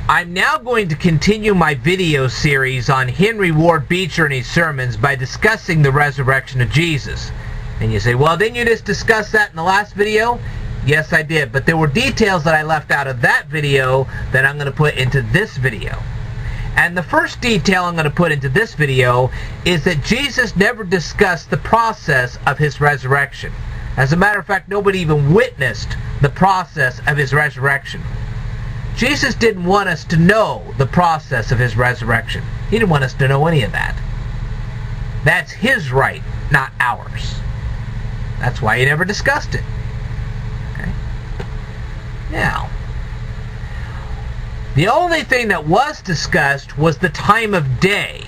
I'm now going to continue my video series on Henry Ward Beecher and his sermons by discussing the resurrection of Jesus. And you say, well, didn't you just discuss that in the last video? Yes, I did, but there were details that I left out of that video that I'm going to put into this video. And the first detail I'm going to put into this video is that Jesus never discussed the process of his resurrection. As a matter of fact, nobody even witnessed the process of his resurrection. Jesus didn't want us to know the process of his resurrection. He didn't want us to know any of that. That's his right, not ours. That's why he never discussed it. Okay? Now, the only thing that was discussed was the time of day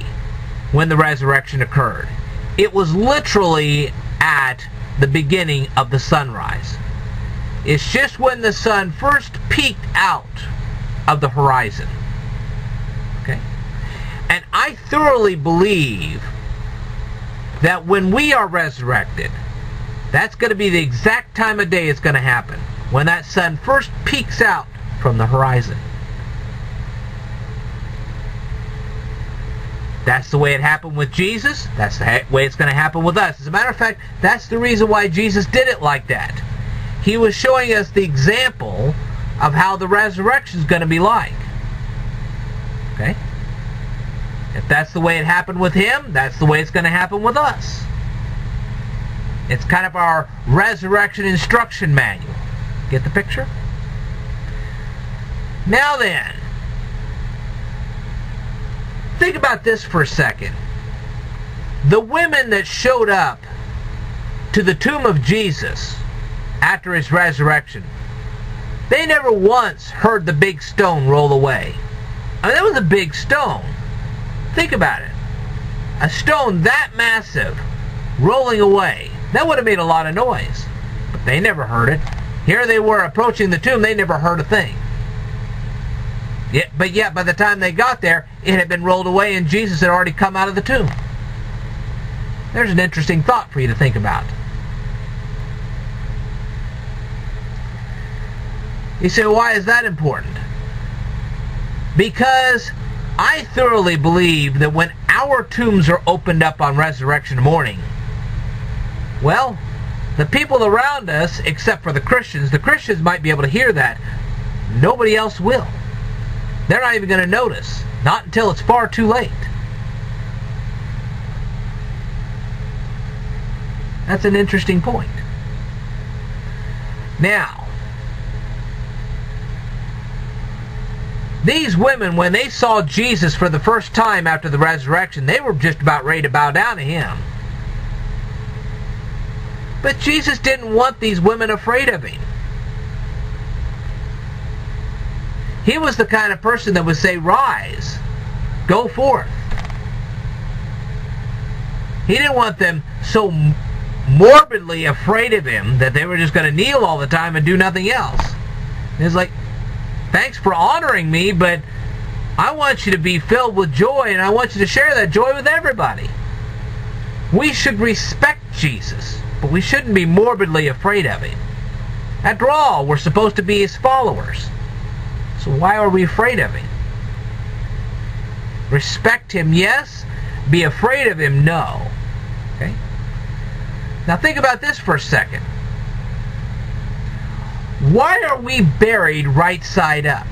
when the resurrection occurred. It was literally at the beginning of the sunrise. It's just when the sun first peeked out of the horizon. Okay? And I thoroughly believe that when we are resurrected, that's going to be the exact time of day it's going to happen, when that sun first peeks out from the horizon. That's the way it happened with Jesus. That's the way it's going to happen with us. As a matter of fact, that's the reason why Jesus did it like that. He was showing us the example of how the resurrection is going to be like. Okay? If that's the way it happened with him, that's the way it's going to happen with us. It's kind of our resurrection instruction manual. Get the picture? Now then, think about this for a second. The women that showed up to the tomb of Jesus after his resurrection, they never once heard the big stone roll away. I mean, that was a big stone. Think about it. A stone that massive rolling away. That would have made a lot of noise. But they never heard it. Here they were approaching the tomb. They never heard a thing. But yet, by the time they got there, it had been rolled away and Jesus had already come out of the tomb. There's an interesting thought for you to think about. You say, why is that important? Because I thoroughly believe that when our tombs are opened up on resurrection morning, well, the people around us, except for the Christians might be able to hear that. Nobody else will. They're not even going to notice. Not until it's far too late. That's an interesting point. Now, these women, when they saw Jesus for the first time after the resurrection, they were just about ready to bow down to him. But Jesus didn't want these women afraid of him. He was the kind of person that would say, rise, go forth. He didn't want them so morbidly afraid of him that they were just going to kneel all the time and do nothing else. It's like, thanks for honoring me, but I want you to be filled with joy, and I want you to share that joy with everybody. We should respect Jesus, but we shouldn't be morbidly afraid of him. After all, we're supposed to be his followers. So why are we afraid of him? Respect him, yes. Be afraid of him, no. Okay? Now think about this for a second. Why are we buried right side up?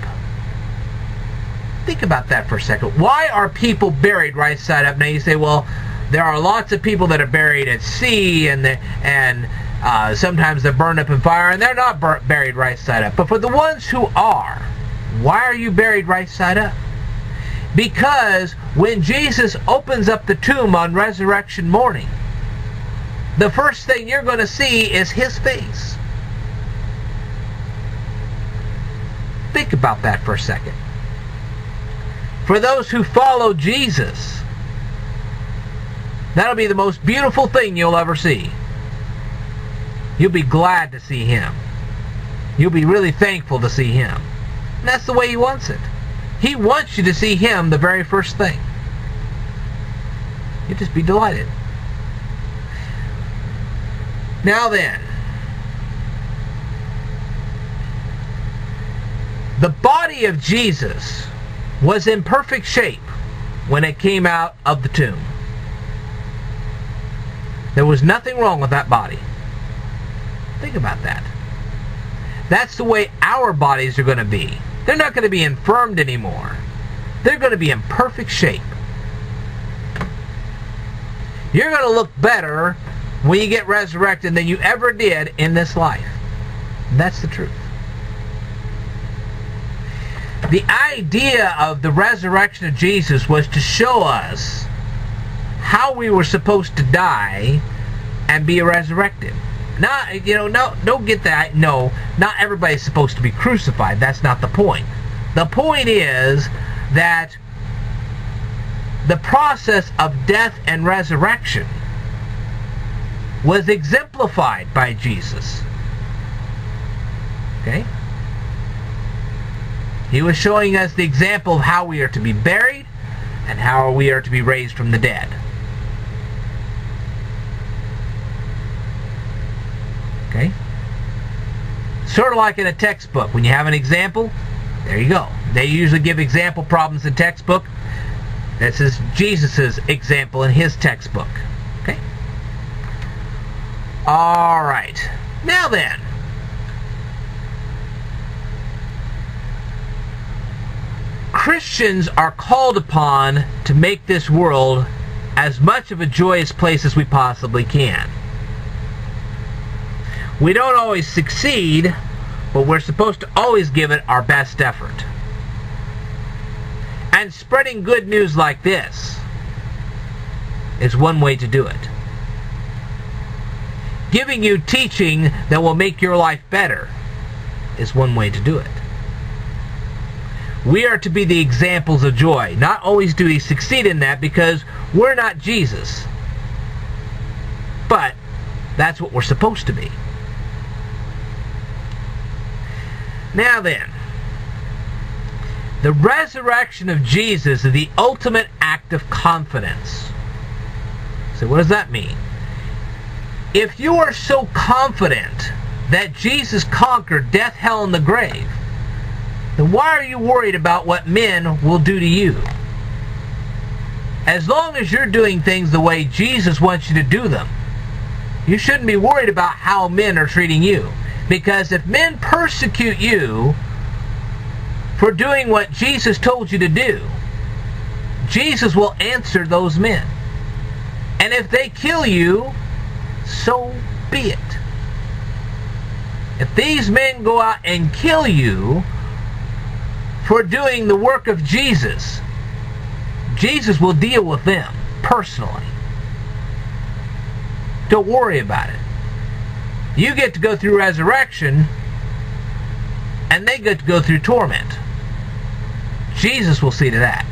Think about that for a second. Why are people buried right side up? Now you say, well, there are lots of people that are buried at sea, and sometimes they're burned up in fire, and they're not buried right side up. But for the ones who are, why are you buried right side up? Because when Jesus opens up the tomb on resurrection morning, the first thing you're going to see is his face. Think about that for a second. For those who follow Jesus, that'll be the most beautiful thing you'll ever see. You'll be glad to see him. You'll be really thankful to see him. And that's the way he wants it. He wants you to see him the very first thing. You'll just be delighted. Now then, the body of Jesus was in perfect shape when it came out of the tomb. There was nothing wrong with that body. Think about that. That's the way our bodies are going to be. They're not going to be infirmed anymore. They're going to be in perfect shape. You're going to look better when you get resurrected than you ever did in this life. And that's the truth. The idea of the resurrection of Jesus was to show us how we were supposed to die and be resurrected. Not, no, don't get that. No, not everybody's supposed to be crucified. That's not the point. The point is that the process of death and resurrection was exemplified by Jesus. Okay? He was showing us the example of how we are to be buried and how we are to be raised from the dead. Okay? Sort of like in a textbook. When you have an example, there you go. They usually give example problems in textbook. This is Jesus' example in his textbook. Okay? Alright. Now then. Christians are called upon to make this world as much of a joyous place as we possibly can. We don't always succeed, but we're supposed to always give it our best effort. And spreading good news like this is one way to do it. Giving you teaching that will make your life better is one way to do it. We are to be the examples of joy. Not always do we succeed in that because we're not Jesus. But that's what we're supposed to be. Now then, the resurrection of Jesus is the ultimate act of confidence. So what does that mean? If you are so confident that Jesus conquered death, hell, and the grave, then why are you worried about what men will do to you? As long as you're doing things the way Jesus wants you to do them, you shouldn't be worried about how men are treating you. Because if men persecute you for doing what Jesus told you to do, Jesus will answer those men. And if they kill you, so be it. If these men go out and kill you for doing the work of Jesus, Jesus will deal with them personally. Don't worry about it. You get to go through resurrection, and they get to go through torment. Jesus will see to that.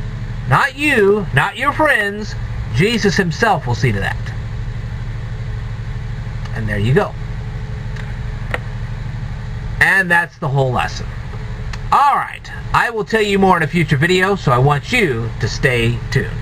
Not you, not your friends. Jesus himself will see to that. And there you go. And that's the whole lesson. Alright, I will tell you more in a future video, so I want you to stay tuned.